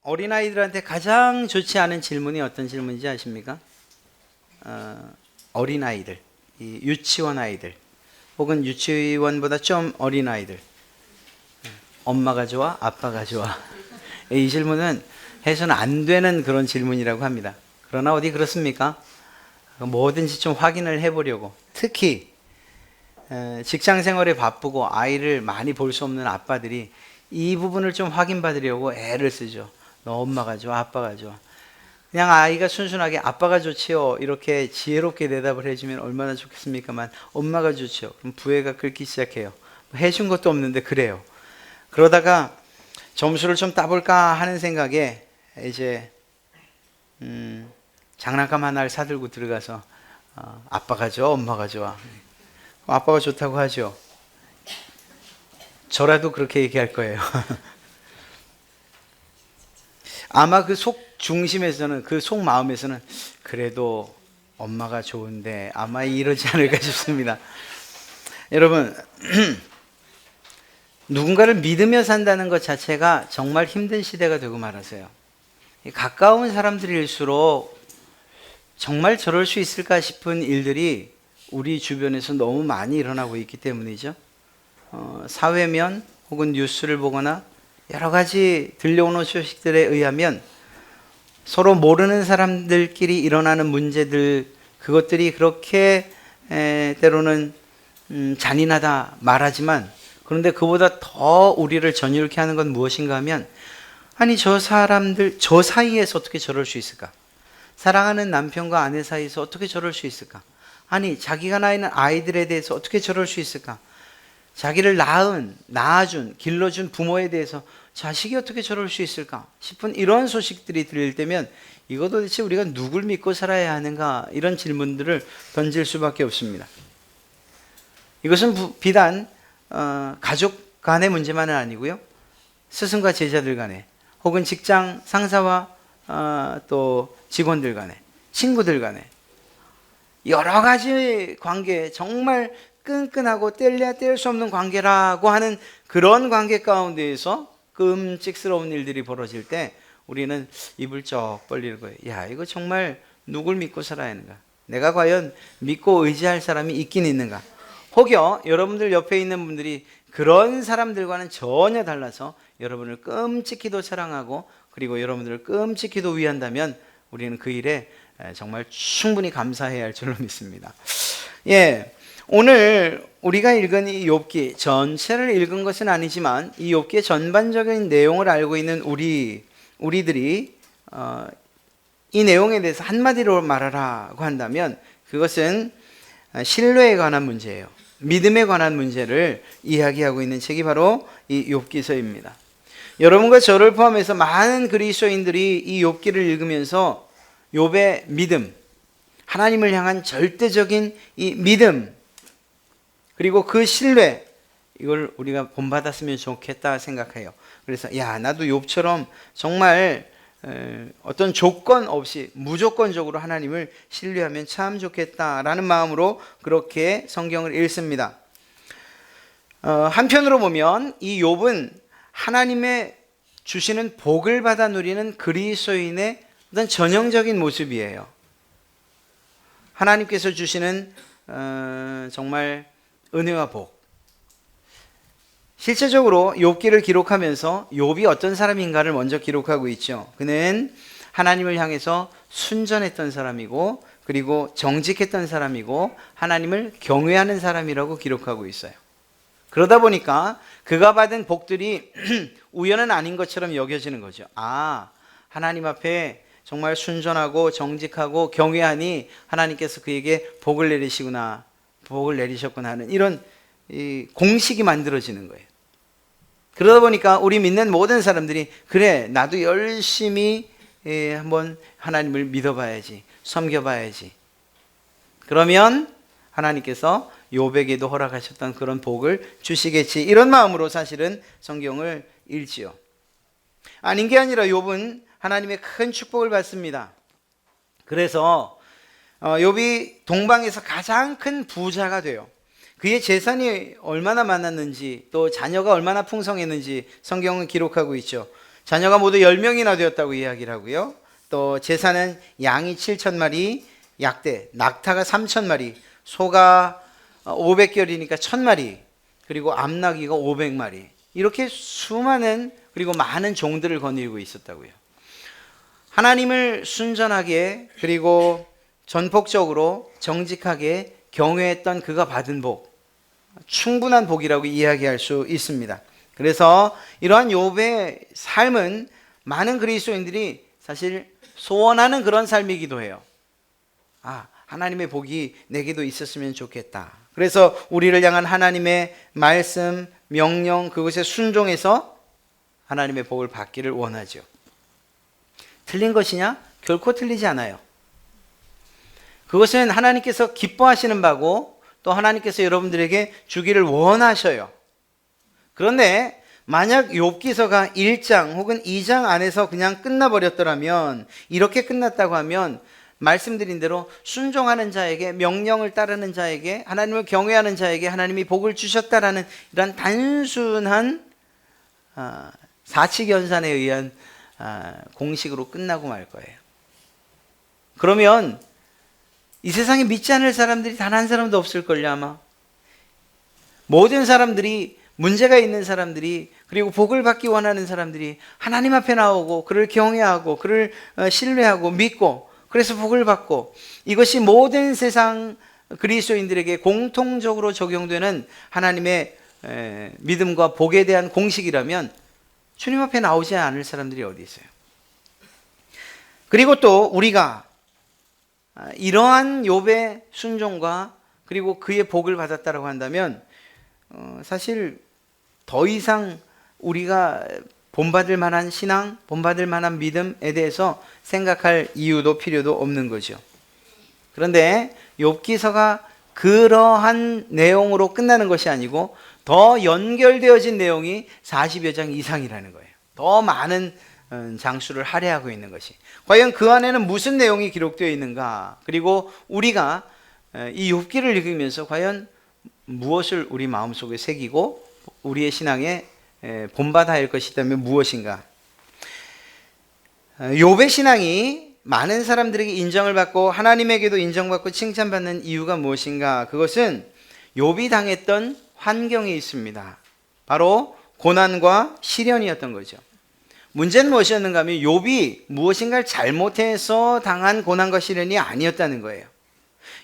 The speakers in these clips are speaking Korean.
어린아이들한테 가장 좋지 않은 질문이 어떤 질문인지 아십니까? 어린아이들, 이 유치원 아이들 혹은 유치원보다 좀 어린아이들, 엄마가 좋아? 아빠가 좋아? 이 질문은 해서는 안 되는 그런 질문이라고 합니다. 그러나 어디 그렇습니까? 뭐든지 좀 확인을 해보려고, 특히 직장 생활에 바쁘고 아이를 많이 볼 수 없는 아빠들이 이 부분을 좀 확인받으려고 애를 쓰죠. 너 엄마가 좋아? 아빠가 좋아? 그냥 아이가 순순하게 아빠가 좋지요 이렇게 지혜롭게 대답을 해주면 얼마나 좋겠습니까만, 엄마가 좋지요. 그럼 부해가 끓기 시작해요. 해준 것도 없는데 그래요. 그러다가 점수를 좀 따볼까 하는 생각에 이제 장난감 하나를 사들고 들어가서 아빠가 좋아? 엄마가 좋아? 아빠가 좋다고 하죠. 저라도 그렇게 얘기할 거예요. 아마 그 속 중심에서는, 그 속 마음에서는 그래도 엄마가 좋은데 아마 이러지 않을까 싶습니다. 여러분, 누군가를 믿으며 산다는 것 자체가 정말 힘든 시대가 되고 말았어요. 가까운 사람들일수록 정말 저럴 수 있을까 싶은 일들이 우리 주변에서 너무 많이 일어나고 있기 때문이죠. 사회면 혹은 뉴스를 보거나 여러 가지 들려오는 소식들에 의하면 서로 모르는 사람들끼리 일어나는 문제들, 그것들이 그렇게 때로는 잔인하다 말하지만, 그런데 그보다 더 우리를 전율케 하는 건 무엇인가 하면, 아니 저 사람들 저 사이에서 어떻게 저럴 수 있을까? 사랑하는 남편과 아내 사이에서 어떻게 저럴 수 있을까? 아니 자기가 낳는 아이들에 대해서 어떻게 저럴 수 있을까? 자기를 낳아준, 길러준 부모에 대해서 자식이 어떻게 저럴 수 있을까 싶은 이런 소식들이 들릴 때면, 이거 도대체 우리가 누굴 믿고 살아야 하는가, 이런 질문들을 던질 수밖에 없습니다. 이것은 비단 가족 간의 문제만은 아니고요, 스승과 제자들 간에, 혹은 직장 상사와 또 직원들 간에, 친구들 간에, 여러 가지 관계, 정말 끈끈하고 뗄래야 뗄 수 없는 관계라고 하는 그런 관계 가운데에서 끔찍스러운 일들이 벌어질 때 우리는 입을 쩍 벌리는 거예요. 야, 이거 정말 누굴 믿고 살아야 하는가? 내가 과연 믿고 의지할 사람이 있긴 있는가? 혹여 여러분들 옆에 있는 분들이 그런 사람들과는 전혀 달라서 여러분을 끔찍히도 사랑하고 그리고 여러분들을 끔찍히도 위한다면 우리는 그 일에 정말 충분히 감사해야 할 줄로 믿습니다. 예, 오늘 우리가 읽은 이 욥기 전체를 읽은 것은 아니지만 이 욥기의 전반적인 내용을 알고 있는 우리들이 이 내용에 대해서 한마디로 말하라고 한다면 그것은 신뢰에 관한 문제예요. 믿음에 관한 문제를 이야기하고 있는 책이 바로 이 욥기서입니다. 여러분과 저를 포함해서 많은 그리스도인들이 이 욥기를 읽으면서 욥의 믿음, 하나님을 향한 절대적인 이 믿음, 그리고 그 신뢰, 이걸 우리가 본받았으면 좋겠다 생각해요. 그래서 야, 나도 욥처럼 정말 어떤 조건 없이 무조건적으로 하나님을 신뢰하면 참 좋겠다라는 마음으로 그렇게 성경을 읽습니다. 한편으로 보면 이 욥은 하나님의 주시는 복을 받아 누리는 그리스도인의 어떤 전형적인 모습이에요. 하나님께서 주시는 정말 은혜와 복. 실제적으로 욥기를 기록하면서 욥이 어떤 사람인가를 먼저 기록하고 있죠. 그는 하나님을 향해서 순전했던 사람이고 그리고 정직했던 사람이고 하나님을 경외하는 사람이라고 기록하고 있어요. 그러다 보니까 그가 받은 복들이 우연은 아닌 것처럼 여겨지는 거죠. 아, 하나님 앞에 정말 순전하고 정직하고 경외하니 하나님께서 그에게 복을 내리시구나, 복을 내리셨구나 하는 이런 이 공식이 만들어지는 거예요. 그러다 보니까 우리 믿는 모든 사람들이 그래, 나도 열심히 한번 하나님을 믿어봐야지, 섬겨봐야지. 그러면 하나님께서 욥에게도 허락하셨던 그런 복을 주시겠지, 이런 마음으로 사실은 성경을 읽지요. 아닌 게 아니라 욥은 하나님의 큰 축복을 받습니다. 그래서 욥이 동방에서 가장 큰 부자가 돼요. 그의 재산이 얼마나 많았는지 또 자녀가 얼마나 풍성했는지 성경은 기록하고 있죠. 자녀가 모두 10명이나 되었다고 이야기를 하고요. 또 제사는 양이 7,000마리, 약대, 낙타가 3,000마리, 소가 500결이니까 1,000마리, 그리고 암나귀가 500마리. 이렇게 수많은 그리고 많은 종들을 거느리고 있었다고요. 하나님을 순전하게 그리고 전폭적으로 정직하게 경외했던 그가 받은 복, 충분한 복이라고 이야기할 수 있습니다. 그래서 이러한 욥의 삶은 많은 그리스도인들이 사실 소원하는 그런 삶이기도 해요. 하나님의 복이 내게도 있었으면 좋겠다. 그래서 우리를 향한 하나님의 말씀, 명령, 그것에 순종해서 하나님의 복을 받기를 원하죠. 틀린 것이냐? 결코 틀리지 않아요. 그것은 하나님께서 기뻐하시는 바고 또 하나님께서 여러분들에게 주기를 원하셔요. 그런데 만약 욥기서가 1장 혹은 2장 안에서 그냥 끝나버렸더라면, 이렇게 끝났다고 하면 말씀드린 대로 순종하는 자에게, 명령을 따르는 자에게, 하나님을 경외하는 자에게 하나님이 복을 주셨다라는 이런 단순한 사칙연산에 의한 공식으로 끝나고 말 거예요. 그러면 이 세상에 믿지 않을 사람들이 단 한 사람도 없을걸요, 아마. 모든 사람들이, 문제가 있는 사람들이, 그리고 복을 받기 원하는 사람들이 하나님 앞에 나오고 그를 경외하고 그를 신뢰하고 믿고 그래서 복을 받고, 이것이 모든 세상 그리스도인들에게 공통적으로 적용되는 하나님의 믿음과 복에 대한 공식이라면 주님 앞에 나오지 않을 사람들이 어디 있어요? 그리고 또 우리가 이러한 욥의 순종과 그리고 그의 복을 받았다라고 한다면 사실 더 이상 우리가 본받을 만한 신앙, 본받을 만한 믿음에 대해서 생각할 이유도 필요도 없는 거죠. 그런데 욥기서가 그러한 내용으로 끝나는 것이 아니고 더 연결되어진 내용이 40여 장 이상이라는 거예요. 더 많은 장수를 할애하고 있는 것이. 과연 그 안에는 무슨 내용이 기록되어 있는가? 그리고 우리가 이 욥기를 읽으면서 과연 무엇을 우리 마음속에 새기고 우리의 신앙에 본받아야 할 것이 있다면 무엇인가? 욥의 신앙이 많은 사람들에게 인정을 받고 하나님에게도 인정받고 칭찬받는 이유가 무엇인가? 그것은 욥이 당했던 환경에 있습니다. 바로 고난과 시련이었던 거죠. 문제는 무엇이었는가 하면 욥이 무엇인가를 잘못해서 당한 고난과 시련이 아니었다는 거예요.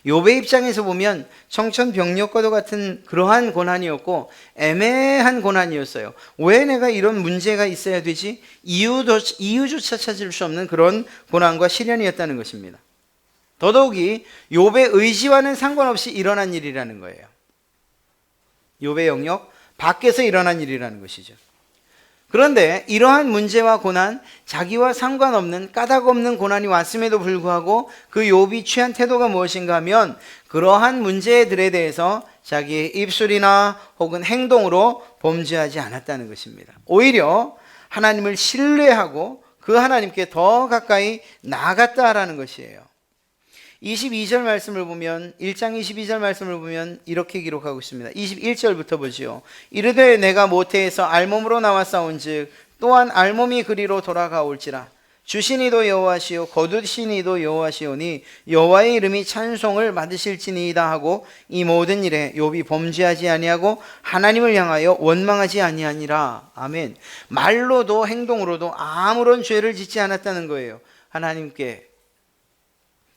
욥의 입장에서 보면 청천벽력과도 같은 그러한 고난이었고 애매한 고난이었어요. 왜 내가 이런 문제가 있어야 되지? 이유조차 찾을 수 없는 그런 고난과 시련이었다는 것입니다. 더더욱이 욥의 의지와는 상관없이 일어난 일이라는 거예요. 욥의 영역 밖에서 일어난 일이라는 것이죠. 그런데 이러한 문제와 고난, 자기와 상관없는 까닭 없는 고난이 왔음에도 불구하고 그 욥이 취한 태도가 무엇인가 하면 그러한 문제들에 대해서 자기의 입술이나 혹은 행동으로 범죄하지 않았다는 것입니다. 오히려 하나님을 신뢰하고 그 하나님께 더 가까이 나아갔다라는 것이에요. 22절 말씀을 보면, 1장 22절 말씀을 보면 이렇게 기록하고 있습니다. 21절부터 보지요. 이르되 내가 모태에서 알몸으로 나와 싸운즉 또한 알몸이 그리로 돌아가올지라. 주신 이도 여호와시요 거두신 이도 여호와시오니 여호와의 이름이 찬송을 받으실지니이다 하고 이 모든 일에 욥이 범죄하지 아니하고 하나님을 향하여 원망하지 아니하니라. 아멘. 말로도 행동으로도 아무런 죄를 짓지 않았다는 거예요. 하나님께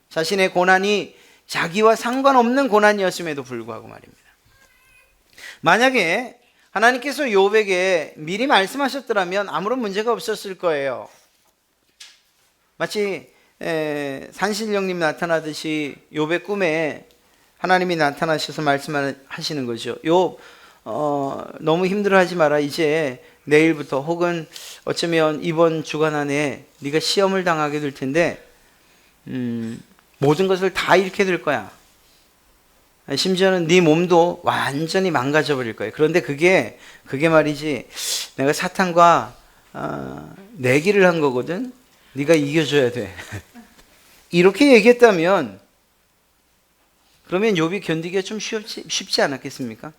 자신의 고난이 자기와 상관없는 고난이었음에도 불구하고 말입니다. 만약에 하나님께서 욥에게 미리 말씀하셨더라면 아무런 문제가 없었을 거예요. 마치 산신령님 나타나듯이 욥의 꿈에 하나님이 나타나셔서 말씀하시는 거죠. 욥, 너무 힘들어하지 마라. 이제 내일부터 혹은 어쩌면 이번 주간 안에 네가 시험을 당하게 될 텐데 모든 것을 다 잃게 될 거야. 심지어는 네 몸도 완전히 망가져 버릴 거야. 그런데 그게 말이지, 내가 사탄과 내기를 한 거거든. 네가 이겨줘야 돼. 이렇게 얘기했다면 그러면 욥이 견디기가 좀 쉽지 않았겠습니까?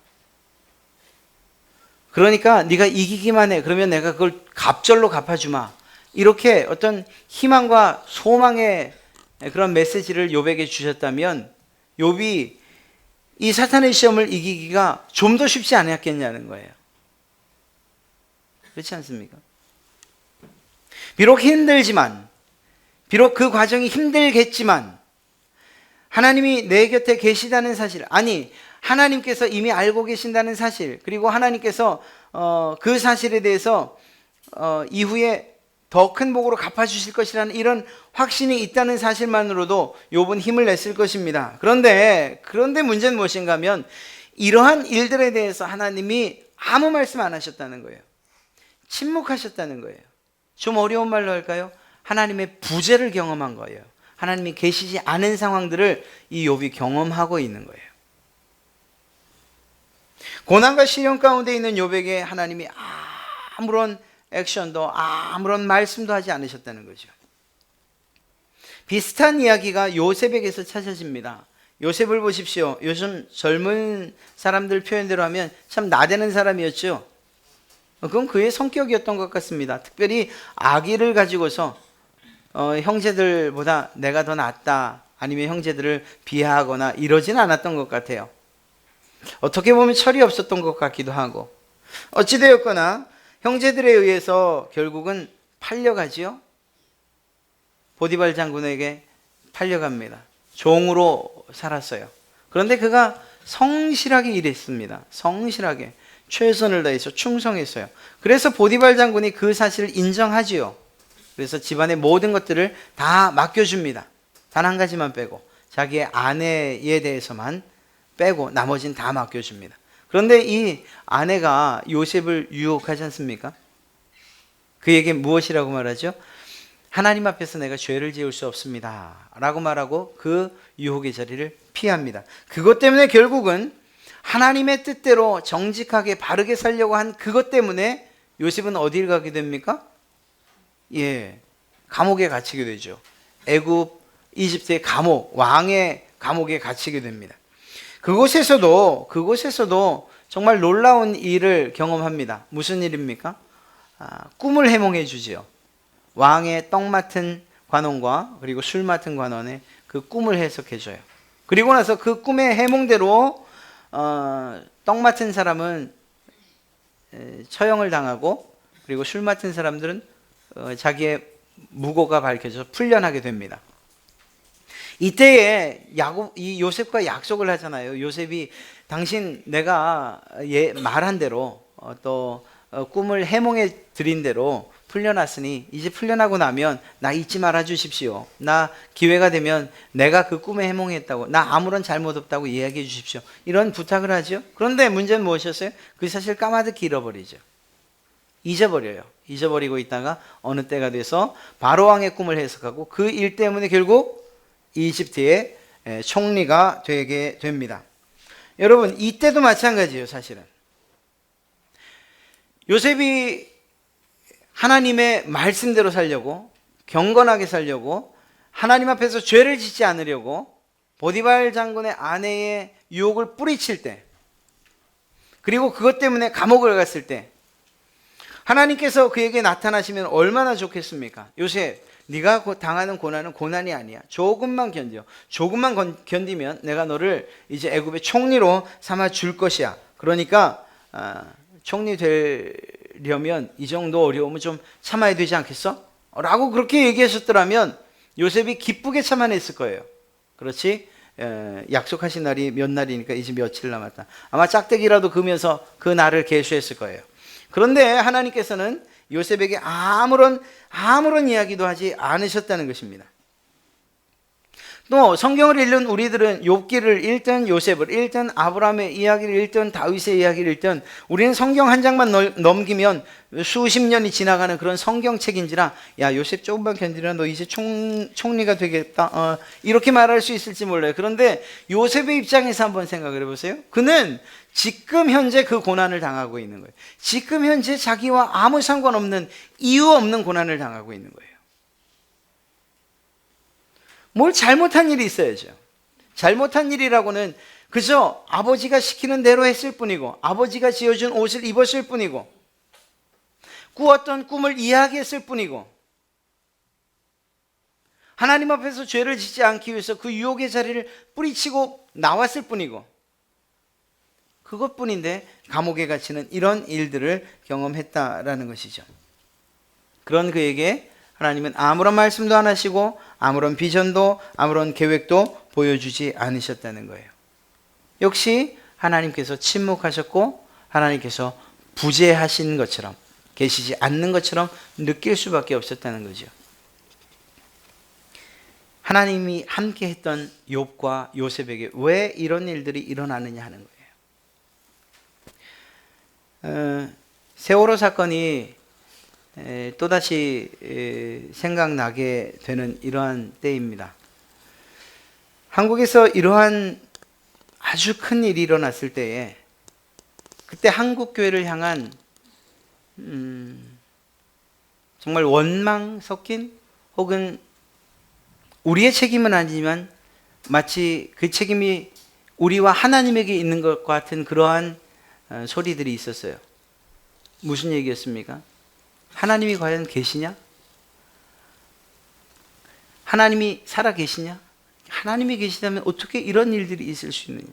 그러니까 네가 이기기만 해. 그러면 내가 그걸 갑절로 갚아주마. 이렇게 어떤 희망과 소망의 그런 메시지를 욥에게 주셨다면 욥이 이 사탄의 시험을 이기기가 좀 더 쉽지 않았겠냐는 거예요. 그렇지 않습니까? 비록 힘들지만, 비록 그 과정이 힘들겠지만 하나님이 내 곁에 계시다는 사실, 아니 하나님께서 이미 알고 계신다는 사실, 그리고 하나님께서 그 사실에 대해서 이후에 더 큰 복으로 갚아주실 것이라는 이런 확신이 있다는 사실만으로도 욥은 힘을 냈을 것입니다. 그런데 문제는 무엇인가 하면 이러한 일들에 대해서 하나님이 아무 말씀 안 하셨다는 거예요. 침묵하셨다는 거예요. 좀 어려운 말로 할까요? 하나님의 부재를 경험한 거예요. 하나님이 계시지 않은 상황들을 이 욥이 경험하고 있는 거예요. 고난과 시련 가운데 있는 욥에게 하나님이 아무런 액션도 아무런 말씀도 하지 않으셨다는 거죠. 비슷한 이야기가 요셉에게서 찾아집니다. 요셉을 보십시오. 요즘 젊은 사람들 표현대로 하면 참 나대는 사람이었죠. 그건 그의 성격이었던 것 같습니다. 특별히 아기를 가지고서 형제들보다 내가 더 낫다, 아니면 형제들을 비하하거나 이러진 않았던 것 같아요. 어떻게 보면 철이 없었던 것 같기도 하고, 어찌되었거나 형제들에 의해서 결국은 팔려가지요. 보디발 장군에게 팔려갑니다. 종으로 살았어요. 그런데 그가 성실하게 일했습니다. 성실하게 최선을 다해서 충성했어요. 그래서 보디발 장군이 그 사실을 인정하지요. 그래서 집안의 모든 것들을 다 맡겨줍니다. 단 한 가지만 빼고, 자기의 아내에 대해서만 빼고 나머지는 다 맡겨줍니다. 그런데 이 아내가 요셉을 유혹하지 않습니까? 그에게 무엇이라고 말하죠? 하나님 앞에서 내가 죄를 지을 수 없습니다 라고 말하고 그 유혹의 자리를 피합니다. 그것 때문에 결국은 하나님의 뜻대로 정직하게 바르게 살려고 한 그것 때문에 요셉은 어디를 가게 됩니까? 감옥에 갇히게 되죠. 애굽, 이집트의 감옥, 왕의 감옥에 갇히게 됩니다. 그곳에서도 정말 놀라운 일을 경험합니다. 무슨 일입니까? 꿈을 해몽해 주지요. 왕의 떡 맡은 관원과 그리고 술 맡은 관원의 그 꿈을 해석해 줘요. 그리고 나서 그 꿈의 해몽대로 떡 맡은 사람은 처형을 당하고, 그리고 술 맡은 사람들은 자기의 무고가 밝혀져서 풀려나게 됩니다. 이때에 이 요셉과 약속을 하잖아요. 요셉이 당신 내가 말한 대로 또 꿈을 해몽해 드린 대로 풀려났으니 이제 풀려나고 나면 나 잊지 말아 주십시오. 나 기회가 되면 내가 그 꿈에 해몽했다고, 나 아무런 잘못 없다고 이야기해 주십시오. 이런 부탁을 하죠. 그런데 문제는 무엇이었어요? 그 사실 까마득히 잃어버리죠. 잊어버려요. 잊어버리고 있다가 어느 때가 돼서 바로왕의 꿈을 해석하고 그 일 때문에 결국 이집트의 총리가 되게 됩니다. 여러분, 이때도 마찬가지예요. 사실은 요셉이 하나님의 말씀대로 살려고, 경건하게 살려고, 하나님 앞에서 죄를 짓지 않으려고 보디발 장군의 아내의 유혹을 뿌리칠 때, 그리고 그것 때문에 감옥을 갔을 때 하나님께서 그에게 나타나시면 얼마나 좋겠습니까? 요셉, 네가 당하는 고난은 고난이 아니야. 조금만 견뎌. 조금만 견디면 내가 너를 이제 애굽의 총리로 삼아 줄 것이야. 그러니까 총리 되려면 이 정도 어려움은 좀 참아야 되지 않겠어? 라고 그렇게 얘기하셨더라면 요셉이 기쁘게 참아냈을 거예요. 그렇지? 약속하신 날이 몇 날이니까 이제 며칠 남았다. 아마 짝대기라도 그으면서 그 날을 계수했을 거예요. 그런데 하나님께서는 요셉에게 아무런 이야기도 하지 않으셨다는 것입니다. 또 성경을 읽는 우리들은 욥기를 읽든 요셉을 읽든 아브라함의 이야기를 읽든 다윗의 이야기를 읽든 우리는 성경 한 장만 넘기면 수십 년이 지나가는 그런 성경책인지라, 야 요셉 조금만 견디라 너 이제 총리가 되겠다, 이렇게 말할 수 있을지 몰라요. 그런데 요셉의 입장에서 한번 생각을 해보세요. 그는 지금 현재 그 고난을 당하고 있는 거예요. 지금 현재 자기와 아무 상관없는, 이유 없는 고난을 당하고 있는 거예요. 뭘 잘못한 일이 있어야죠. 잘못한 일이라고는 그저 아버지가 시키는 대로 했을 뿐이고, 아버지가 지어준 옷을 입었을 뿐이고, 꾸었던 꿈을 이야기했을 뿐이고, 하나님 앞에서 죄를 짓지 않기 위해서 그 유혹의 자리를 뿌리치고 나왔을 뿐이고, 그것뿐인데 감옥에 갇히는 이런 일들을 경험했다라는 것이죠. 그런 그에게 하나님은 아무런 말씀도 안 하시고 아무런 비전도 아무런 계획도 보여주지 않으셨다는 거예요. 역시 하나님께서 침묵하셨고 하나님께서 부재하신 것처럼, 계시지 않는 것처럼 느낄 수밖에 없었다는 거죠. 하나님이 함께 했던 욥과 요셉에게 왜 이런 일들이 일어나느냐 하는 거예요. 세월호 사건이 또다시 생각나게 되는 이러한 때입니다. 한국에서 이러한 아주 큰 일이 일어났을 때에 그때 한국교회를 향한 정말 원망 섞인, 혹은 우리의 책임은 아니지만 마치 그 책임이 우리와 하나님에게 있는 것과 같은 그러한 소리들이 있었어요. 무슨 얘기였습니까? 하나님이 과연 계시냐? 하나님이 살아 계시냐? 하나님이 계시다면 어떻게 이런 일들이 있을 수 있느냐?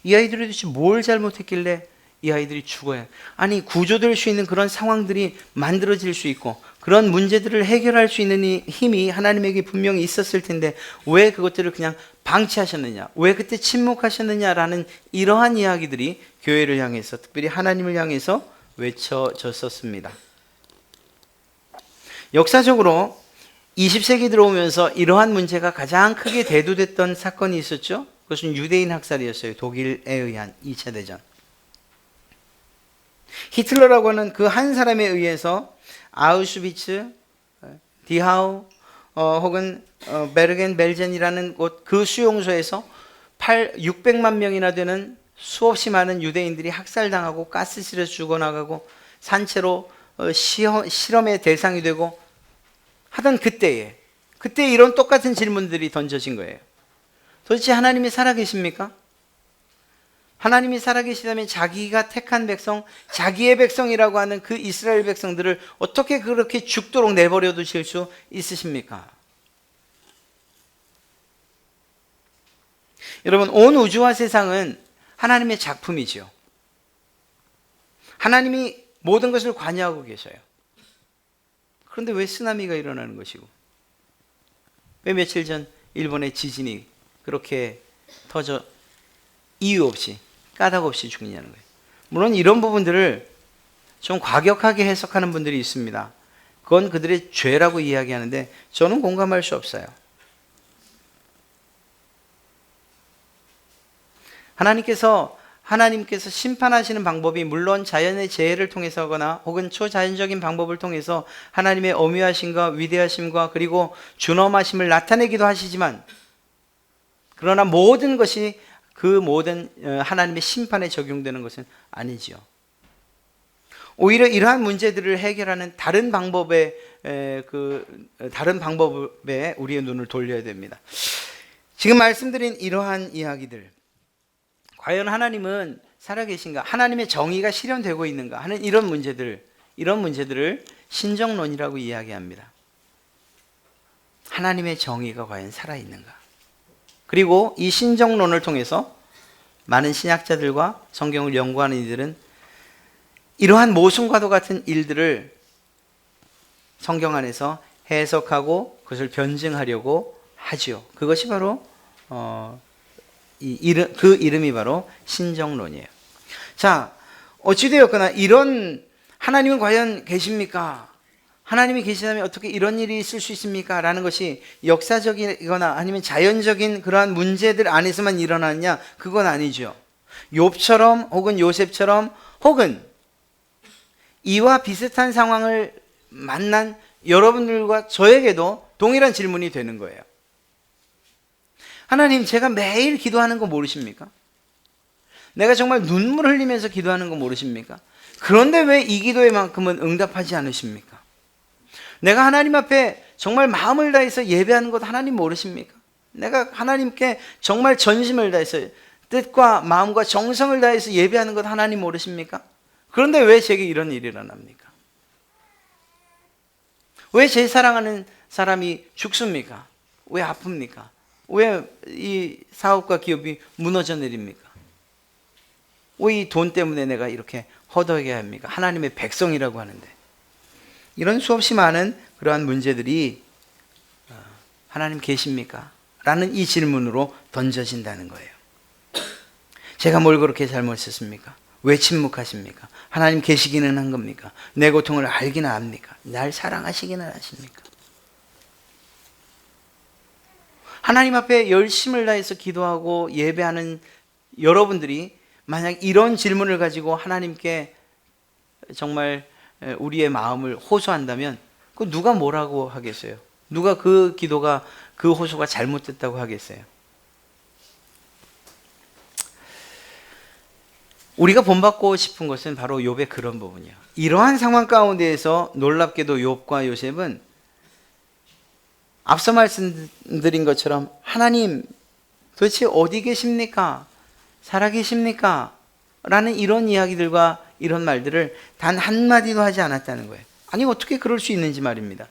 이 아이들이 도대체 뭘 잘못했길래 이 아이들이 죽어야, 아니 구조될 수 있는 그런 상황들이 만들어질 수 있고 그런 문제들을 해결할 수 있는 힘이 하나님에게 분명히 있었을 텐데 왜 그것들을 그냥 방치하셨느냐, 왜 그때 침묵하셨느냐라는 이러한 이야기들이 교회를 향해서, 특별히 하나님을 향해서 외쳐졌었습니다. 역사적으로 20세기 들어오면서 이러한 문제가 가장 크게 대두됐던 사건이 있었죠. 그것은 유대인 학살이었어요. 독일에 의한 2차 대전. 히틀러라고 하는 그 한 사람에 의해서 아우슈비츠, 디하우, 혹은 베르겐 벨젠이라는 곳, 그 수용소에서 600만 명이나 되는 수없이 많은 유대인들이 학살당하고 가스실에서 죽어나가고 산채로 실험의 대상이 되고 하던 그때 이런 똑같은 질문들이 던져진 거예요. 도대체 하나님이 살아계십니까? 하나님이 살아계시다면 자기가 택한 백성, 자기의 백성이라고 하는 그 이스라엘 백성들을 어떻게 그렇게 죽도록 내버려 두실 수 있으십니까? 여러분, 온 우주와 세상은 하나님의 작품이지요. 하나님이 모든 것을 관여하고 계셔요. 그런데 왜 쓰나미가 일어나는 것이고, 왜 며칠 전 일본의 지진이 그렇게 터져 이유 없이, 까닭 없이 죽느냐는 거예요. 물론 이런 부분들을 좀 과격하게 해석하는 분들이 있습니다. 그건 그들의 죄라고 이야기하는데 저는 공감할 수 없어요. 하나님께서 심판하시는 방법이 물론 자연의 재해를 통해서거나 혹은 초자연적인 방법을 통해서 하나님의 어미하심과 위대하심과 그리고 준엄하심을 나타내기도 하시지만, 그러나 모든 것이 그 모든 하나님의 심판에 적용되는 것은 아니지요. 오히려 이러한 문제들을 해결하는 다른 방법에 우리의 눈을 돌려야 됩니다. 지금 말씀드린 이러한 이야기들, 과연 하나님은 살아계신가, 하나님의 정의가 실현되고 있는가 하는 이런 문제들을 신정론이라고 이야기합니다. 하나님의 정의가 과연 살아있는가? 그리고 이 신정론을 통해서 많은 신학자들과 성경을 연구하는 이들은 이러한 모순과도 같은 일들을 성경 안에서 해석하고 그것을 변증하려고 하지요. 그것이 바로 그 이름이 바로 신정론이에요. 자, 어찌되었거나 이런 하나님은 과연 계십니까? 하나님이 계시다면 어떻게 이런 일이 있을 수 있습니까? 라는 것이 역사적이거나 아니면 자연적인 그러한 문제들 안에서만 일어나느냐? 그건 아니죠. 욥처럼 혹은 요셉처럼 혹은 이와 비슷한 상황을 만난 여러분들과 저에게도 동일한 질문이 되는 거예요. 하나님, 제가 매일 기도하는 거 모르십니까? 내가 정말 눈물 흘리면서 기도하는 거 모르십니까? 그런데 왜 이 기도에만큼은 응답하지 않으십니까? 내가 하나님 앞에 정말 마음을 다해서 예배하는 것 하나님 모르십니까? 내가 하나님께 정말 전심을 다해서 뜻과 마음과 정성을 다해서 예배하는 것 하나님 모르십니까? 그런데 왜 제게 이런 일이 일어납니까? 왜 제 사랑하는 사람이 죽습니까? 왜 아픕니까? 왜 이 사업과 기업이 무너져 내립니까? 왜 이 돈 때문에 내가 이렇게 허덕여야 합니까? 하나님의 백성이라고 하는데. 이런 수없이 많은 그러한 문제들이 하나님 계십니까? 라는 이 질문으로 던져진다는 거예요. 제가 뭘 그렇게 잘못했습니까? 왜 침묵하십니까? 하나님 계시기는 한 겁니까? 내 고통을 알기는 압니까? 날 사랑하시기는 하십니까? 하나님 앞에 열심을 다해서 기도하고 예배하는 여러분들이 만약 이런 질문을 가지고 하나님께 정말 우리의 마음을 호소한다면 그 누가 뭐라고 하겠어요? 누가 그 기도가 그 호소가 잘못됐다고 하겠어요? 우리가 본받고 싶은 것은 바로 욥의 그런 부분이에요. 이러한 상황 가운데에서 놀랍게도 욥과 요셉은 앞서 말씀드린 것처럼 하나님 도대체 어디 계십니까? 살아계십니까? 라는 이런 이야기들과 이런 말들을 단 한마디도 하지 않았다는 거예요. 아니 어떻게 그럴 수 있는지 말입니다.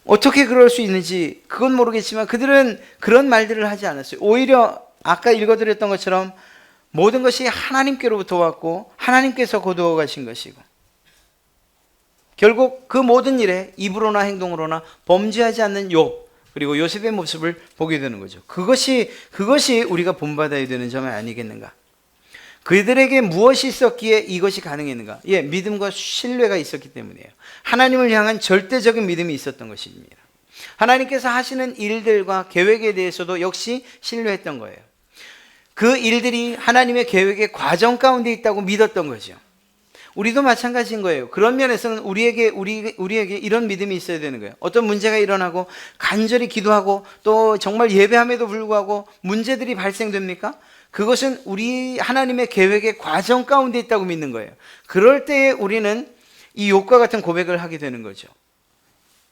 어떻게 그럴 수 있는지 그건 모르겠지만 그들은 그런 말들을 하지 않았어요. 오히려 아까 읽어드렸던 것처럼 모든 것이 하나님께로부터 왔고 하나님께서 거두어 가신 것이고 결국 그 모든 일에 입으로나 행동으로나 범죄하지 않는 욥 그리고 요셉의 모습을 보게 되는 거죠. 그것이 우리가 본받아야 되는 점 아니겠는가? 그들에게 무엇이 있었기에 이것이 가능했는가? 예, 믿음과 신뢰가 있었기 때문이에요. 하나님을 향한 절대적인 믿음이 있었던 것입니다. 하나님께서 하시는 일들과 계획에 대해서도 역시 신뢰했던 거예요. 그 일들이 하나님의 계획의 과정 가운데 있다고 믿었던 거죠. 우리도 마찬가지인 거예요. 그런 면에서는 우리에게 이런 믿음이 있어야 되는 거예요. 어떤 문제가 일어나고 간절히 기도하고 또 정말 예배함에도 불구하고 문제들이 발생됩니까? 그것은 우리 하나님의 계획의 과정 가운데 있다고 믿는 거예요. 그럴 때에 우리는 이 욥과 같은 고백을 하게 되는 거죠.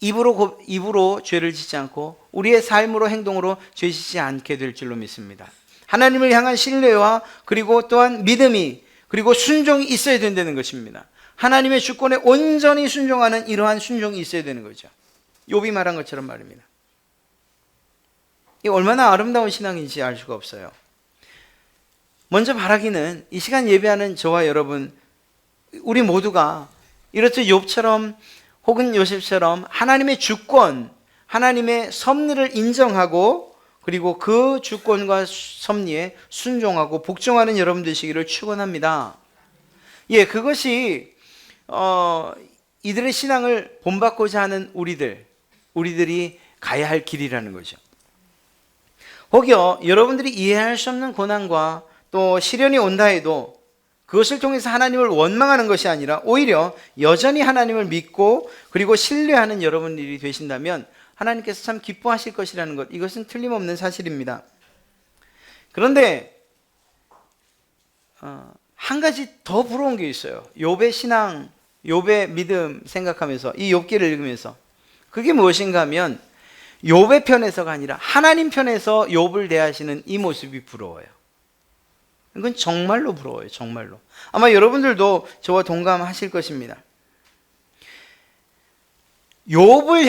입으로 죄를 짓지 않고 우리의 삶으로 행동으로 죄 짓지 않게 될 줄로 믿습니다. 하나님을 향한 신뢰와 그리고 또한 믿음이 그리고 순종이 있어야 된다는 것입니다. 하나님의 주권에 온전히 순종하는 이러한 순종이 있어야 되는 거죠. 욥이 말한 것처럼 말입니다. 이 얼마나 아름다운 신앙인지 알 수가 없어요. 먼저 바라기는 이 시간 예배하는 저와 여러분 우리 모두가 이렇듯 욥처럼 혹은 요셉처럼 하나님의 주권, 하나님의 섭리를 인정하고 그리고 그 주권과 섭리에 순종하고 복종하는 여러분 되시기를 축원합니다. 예, 그것이 이들의 신앙을 본받고자 하는 우리들이 가야 할 길이라는 거죠. 혹여 여러분들이 이해할 수 없는 고난과 또 시련이 온다 해도 그것을 통해서 하나님을 원망하는 것이 아니라 오히려 여전히 하나님을 믿고 그리고 신뢰하는 여러분들이 되신다면 하나님께서 참 기뻐하실 것이라는 것, 이것은 틀림없는 사실입니다. 그런데 한 가지 더 부러운 게 있어요. 욥의 신앙, 욥의 믿음 생각하면서 이 욥기를 읽으면서 그게 무엇인가 하면 욥의 편에서가 아니라 하나님 편에서 욥을 대하시는 이 모습이 부러워요. 이건 정말로 부러워요. 정말로. 아마 여러분들도 저와 동감하실 것입니다. 욥이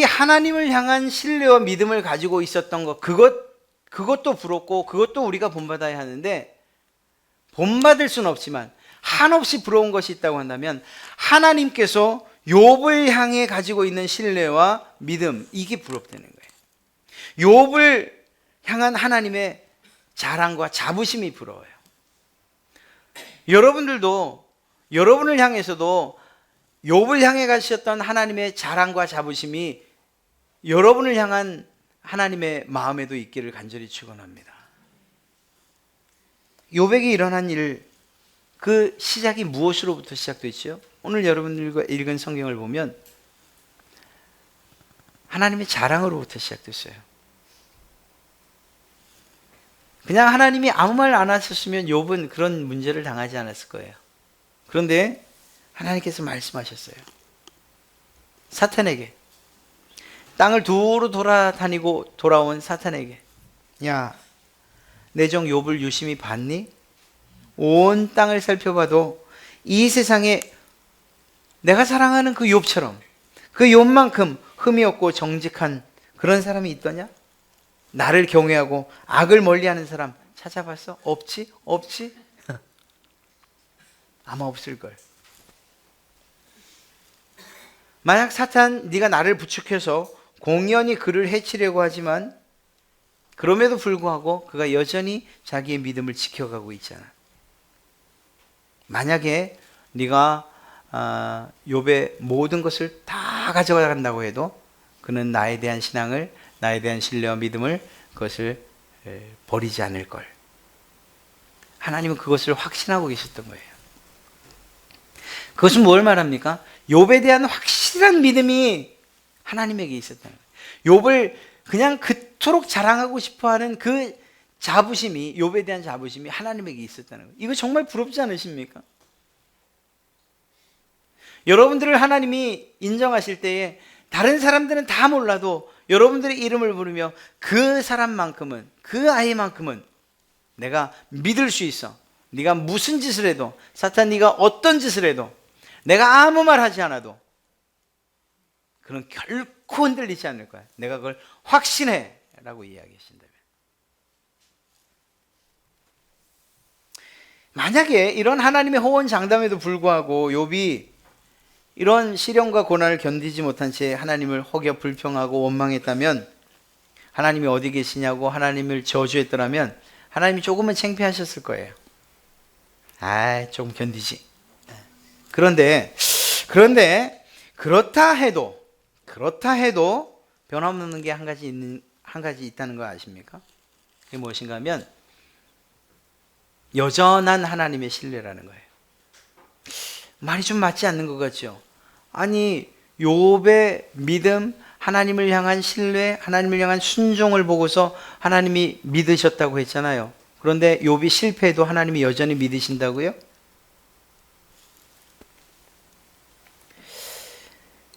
하나님을 향한 신뢰와 믿음을 가지고 있었던 것, 그것도 부럽고 그것도 우리가 본받아야 하는데 본받을 수는 없지만 한없이 부러운 것이 있다고 한다면 하나님께서 욥을 향해 가지고 있는 신뢰와 믿음, 이게 부럽다는 거예요. 욥을 향한 하나님의 자랑과 자부심이 부러워요. 여러분들도 여러분을 향해서도 욥을 향해 가셨던 하나님의 자랑과 자부심이 여러분을 향한 하나님의 마음에도 있기를 간절히 축원합니다. 욥에게 일어난 일, 그 시작이 무엇으로부터 시작됐죠? 오늘 여러분들과 읽은 성경을 보면 하나님의 자랑으로부터 시작됐어요. 그냥 하나님이 아무 말 안 하셨으면 욥은 그런 문제를 당하지 않았을 거예요. 그런데 하나님께서 말씀하셨어요. 사탄에게 땅을 두루 돌아다니고 돌아온 사탄에게, 야, 내 종 욥을 유심히 봤니? 온 땅을 살펴봐도 이 세상에 내가 사랑하는 그 욥처럼, 그 욥만큼 흠이 없고 정직한 그런 사람이 있더냐? 나를 경외하고 악을 멀리하는 사람 찾아봤어? 없지? 없지? 아마 없을걸. 만약 사탄, 네가 나를 부축해서 공연히 그를 해치려고 하지만 그럼에도 불구하고 그가 여전히 자기의 믿음을 지켜가고 있잖아. 만약에 네가 욥의 모든 것을 다 가져간다고 해도 그는 나에 대한 신앙을, 나에 대한 신뢰와 믿음을, 그것을 버리지 않을 걸. 하나님은 그것을 확신하고 계셨던 거예요. 그것은 뭘 말합니까? 욥에 대한 확실한 믿음이 하나님에게 있었다는 거예요. 욥을 그냥 그토록 자랑하고 싶어하는 그 자부심이, 욥에 대한 자부심이 하나님에게 있었다는 거예요. 이거 정말 부럽지 않으십니까? 여러분들을 하나님이 인정하실 때에 다른 사람들은 다 몰라도 여러분들의 이름을 부르며 그 사람만큼은, 그 아이만큼은 내가 믿을 수 있어. 네가 무슨 짓을 해도, 사탄 네가 어떤 짓을 해도, 내가 아무 말 하지 않아도 그는 결코 흔들리지 않을 거야. 내가 그걸 확신해 라고 이야기하신다면, 만약에 이런 하나님의 호언장담에도 불구하고 욥이 이런 시련과 고난을 견디지 못한 채 하나님을 혹여 불평하고 원망했다면, 하나님이 어디 계시냐고 하나님을 저주했더라면 하나님이 조금은 창피하셨을 거예요. 좀 견디지. 그런데 그렇다 해도 변함없는 게 한 가지 있다는 거 아십니까? 그게 무엇인가 하면 여전한 하나님의 신뢰라는 거예요. 말이 좀 맞지 않는 것 같죠? 아니, 욥의 믿음, 하나님을 향한 신뢰, 하나님을 향한 순종을 보고서 하나님이 믿으셨다고 했잖아요. 그런데 욥이 실패해도 하나님이 여전히 믿으신다고요?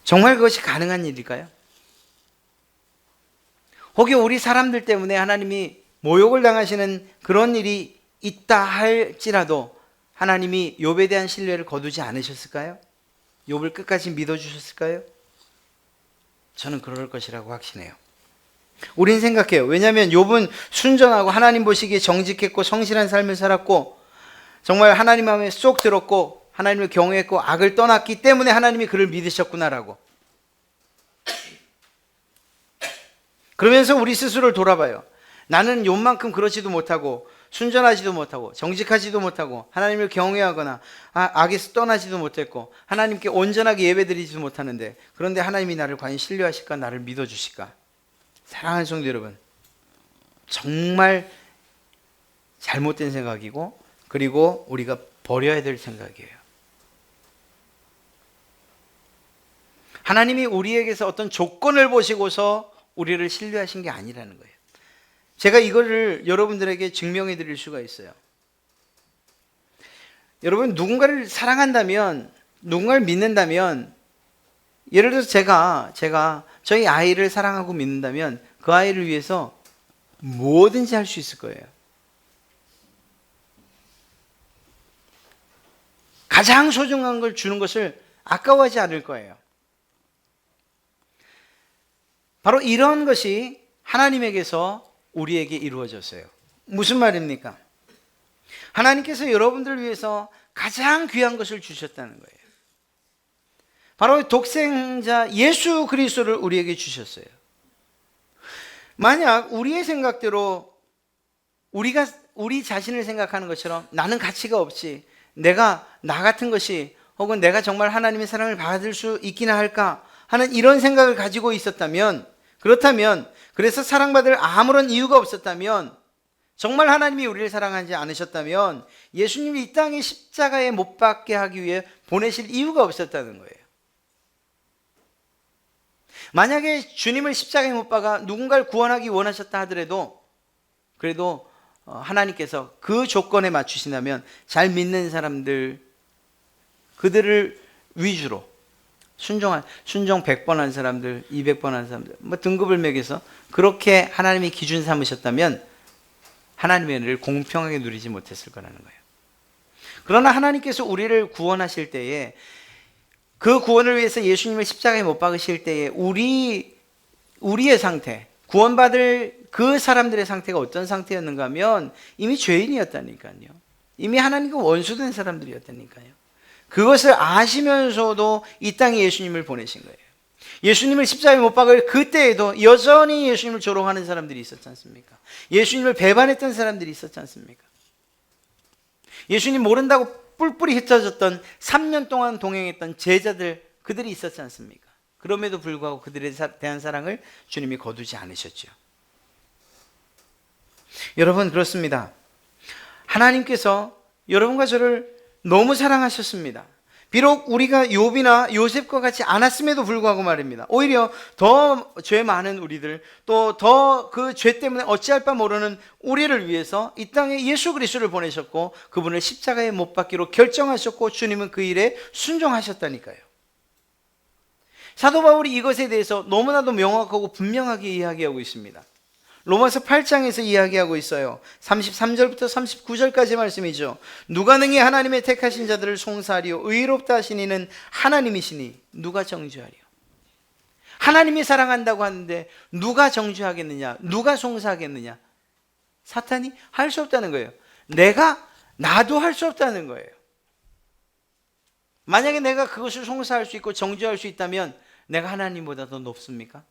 정말 그것이 가능한 일일까요? 혹여 우리 사람들 때문에 하나님이 모욕을 당하시는 그런 일이 있다 할지라도 하나님이 욥에 대한 신뢰를 거두지 않으셨을까요? 욥을 끝까지 믿어주셨을까요? 저는 그럴 것이라고 확신해요. 우린 생각해요. 왜냐하면 욥은 순전하고 하나님 보시기에 정직했고 성실한 삶을 살았고 정말 하나님 마음에 쏙 들었고 하나님을 경외했고 악을 떠났기 때문에 하나님이 그를 믿으셨구나라고. 그러면서 우리 스스로를 돌아봐요. 나는 욥만큼 그렇지도 못하고 순전하지도 못하고 정직하지도 못하고 하나님을 경외하거나 악에서 떠나지도 못했고 하나님께 온전하게 예배드리지도 못하는데, 그런데 하나님이 나를 과연 신뢰하실까, 나를 믿어주실까? 사랑하는 성도 여러분, 정말 잘못된 생각이고 그리고 우리가 버려야 될 생각이에요. 하나님이 우리에게서 어떤 조건을 보시고서 우리를 신뢰하신 게 아니라는 거예요. 제가 이거를 여러분들에게 증명해 드릴 수가 있어요. 여러분, 누군가를 사랑한다면, 누군가를 믿는다면, 예를 들어서 제가 저희 아이를 사랑하고 믿는다면 그 아이를 위해서 뭐든지 할 수 있을 거예요. 가장 소중한 걸 주는 것을 아까워하지 않을 거예요. 바로 이런 것이 하나님에게서 우리에게 이루어졌어요. 무슨 말입니까? 하나님께서 여러분들을 위해서 가장 귀한 것을 주셨다는 거예요. 바로 독생자 예수 그리스도를 우리에게 주셨어요. 만약 우리의 생각대로 우리 자신을 생각하는 것처럼 나는 가치가 없지, 내가 나 같은 것이, 혹은 내가 정말 하나님의 사랑을 받을 수 있기나 할까 하는 이런 생각을 가지고 있었다면, 그렇다면, 그래서 사랑받을 아무런 이유가 없었다면, 정말 하나님이 우리를 사랑하지 않으셨다면 예수님이 이 땅에 십자가에 못 박게 하기 위해 보내실 이유가 없었다는 거예요. 만약에 주님을 십자가에 못 박아 누군가를 구원하기 원하셨다 하더라도 그래도 하나님께서 그 조건에 맞추신다면 잘 믿는 사람들, 그들을 위주로 순종 100번 한 사람들, 200번 한 사람들, 뭐 등급을 매겨서 그렇게 하나님이 기준 삼으셨다면 하나님의 은혜를 공평하게 누리지 못했을 거라는 거예요. 그러나 하나님께서 우리를 구원하실 때에 그 구원을 위해서 예수님을 십자가에 못 박으실 때에 우리의 상태, 구원받을 그 사람들의 상태가 어떤 상태였는가 하면 이미 죄인이었다니까요. 이미 하나님과 원수된 사람들이었다니까요. 그것을 아시면서도 이 땅에 예수님을 보내신 거예요. 예수님을 십자가에 못 박을 그때에도 여전히 예수님을 조롱하는 사람들이 있었지 않습니까? 예수님을 배반했던 사람들이 있었지 않습니까? 예수님 모른다고 뿔뿔이 흩어졌던 3년 동안 동행했던 제자들, 그들이 있었지 않습니까? 그럼에도 불구하고 그들에 대한 사랑을 주님이 거두지 않으셨죠. 여러분, 그렇습니다. 하나님께서 여러분과 저를 너무 사랑하셨습니다. 비록 우리가 욥이나 요셉과 같이 않았음에도 불구하고 말입니다. 오히려 더 죄 많은 우리들, 또 더 그 죄 때문에 어찌할 바 모르는 우리를 위해서 이 땅에 예수 그리스도를 보내셨고 그분을 십자가에 못 박기로 결정하셨고 주님은 그 일에 순종하셨다니까요. 사도 바울이 이것에 대해서 너무나도 명확하고 분명하게 이야기하고 있습니다. 로마서 8장에서 이야기하고 있어요. 33절부터 39절까지 말씀이죠. 누가 능히 하나님의 택하신 자들을 송사하리요 의롭다 하신 이는 하나님이시니 누가 정죄하리요. 하나님이 사랑한다고 하는데 누가 정죄하겠느냐, 누가 송사하겠느냐. 사탄이 할 수 없다는 거예요. 나도 할 수 없다는 거예요. 만약에 내가 그것을 송사할 수 있고 정죄할 수 있다면 내가 하나님보다 더 높습니까?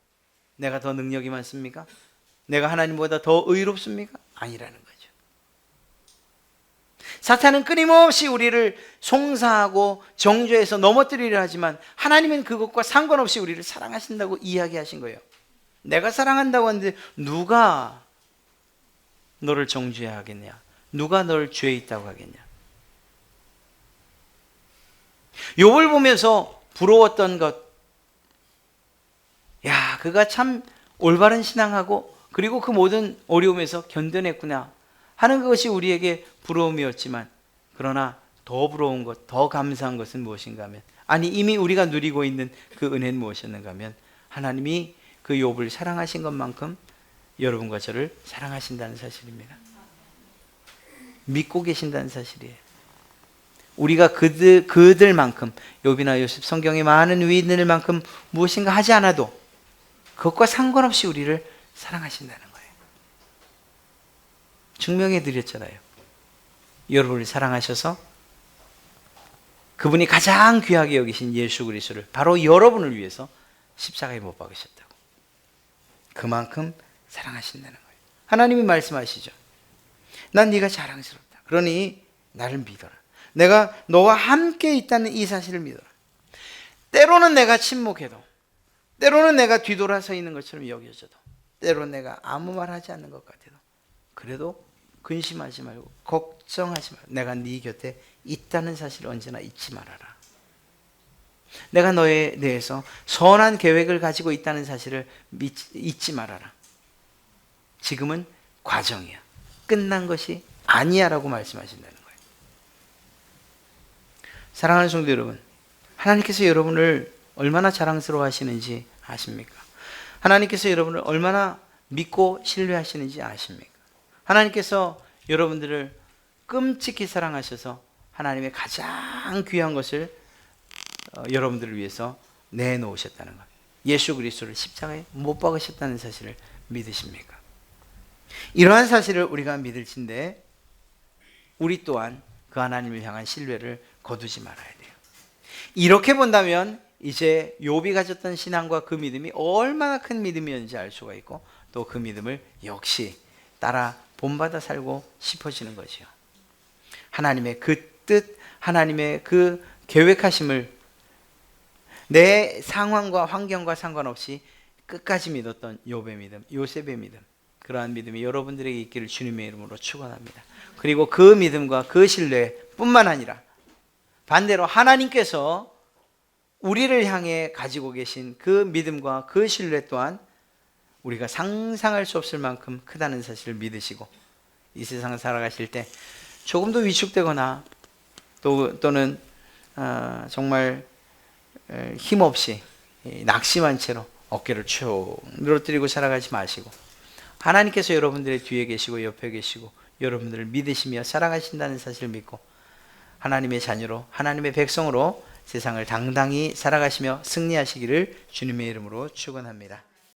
내가 더 능력이 많습니까? 내가 하나님보다 더 의롭습니까? 아니라는 거죠. 사탄은 끊임없이 우리를 송사하고 정죄해서 넘어뜨리려 하지만 하나님은 그것과 상관없이 우리를 사랑하신다고 이야기하신 거예요. 내가 사랑한다고 하는데 누가 너를 정죄하겠냐? 누가 널 죄에 있다고 하겠냐? 욥을 보면서 부러웠던 것, 야, 그가 참 올바른 신앙하고 그리고 그 모든 어려움에서 견뎌냈구나 하는 것이 우리에게 부러움이었지만, 그러나 더 부러운 것, 더 감사한 것은 무엇인가 하면, 아니 이미 우리가 누리고 있는 그 은혜는 무엇이었는가 하면 하나님이 그 욥을 사랑하신 것만큼 여러분과 저를 사랑하신다는 사실입니다. 믿고 계신다는 사실이에요. 우리가 그들만큼, 욥이나 요셉, 성경에 많은 위인들만큼 무엇인가 하지 않아도 그것과 상관없이 우리를 사랑하신다는 거예요. 증명해 드렸잖아요. 여러분을 사랑하셔서 그분이 가장 귀하게 여기신 예수 그리스도를 바로 여러분을 위해서 십자가에 못 박으셨다고. 그만큼 사랑하신다는 거예요. 하나님이 말씀하시죠. 난 네가 자랑스럽다. 그러니 나를 믿어라. 내가 너와 함께 있다는 이 사실을 믿어라. 때로는 내가 침묵해도, 때로는 내가 뒤돌아서 있는 것처럼 여겨져도, 때로는 내가 아무 말 하지 않는 것 같아도, 그래도 근심하지 말고 걱정하지 말고 내가 네 곁에 있다는 사실을 언제나 잊지 말아라. 내가 너에 대해서 선한 계획을 가지고 있다는 사실을 잊지 말아라. 지금은 과정이야. 끝난 것이 아니야 라고 말씀하신다는 거예요. 사랑하는 성도 여러분, 하나님께서 여러분을 얼마나 자랑스러워 하시는지 아십니까? 하나님께서 여러분을 얼마나 믿고 신뢰하시는지 아십니까? 하나님께서 여러분들을 끔찍히 사랑하셔서 하나님의 가장 귀한 것을 여러분들을 위해서 내놓으셨다는 것, 예수 그리스도를 십자가에 못 박으셨다는 사실을 믿으십니까? 이러한 사실을 우리가 믿을진데 우리 또한 그 하나님을 향한 신뢰를 거두지 말아야 돼요. 이렇게 본다면 이제 욥이 가졌던 신앙과 그 믿음이 얼마나 큰 믿음이었는지 알 수가 있고, 또 그 믿음을 역시 따라 본받아 살고 싶어지는 거죠. 하나님의 그 뜻, 하나님의 그 계획하심을 내 상황과 환경과 상관없이 끝까지 믿었던 욥의 믿음, 요셉의 믿음, 그러한 믿음이 여러분들에게 있기를 주님의 이름으로 축원합니다. 그리고 그 믿음과 그 신뢰뿐만 아니라 반대로 하나님께서 우리를 향해 가지고 계신 그 믿음과 그 신뢰 또한 우리가 상상할 수 없을 만큼 크다는 사실을 믿으시고, 이 세상 살아가실 때 조금 더 위축되거나 또는 정말 힘없이 낙심한 채로 어깨를 쭉 늘어뜨리고 살아가지 마시고, 하나님께서 여러분들의 뒤에 계시고 옆에 계시고 여러분들을 믿으시며 살아가신다는 사실을 믿고 하나님의 자녀로, 하나님의 백성으로 세상을 당당히 살아가시며 승리하시기를 주님의 이름으로 축원합니다.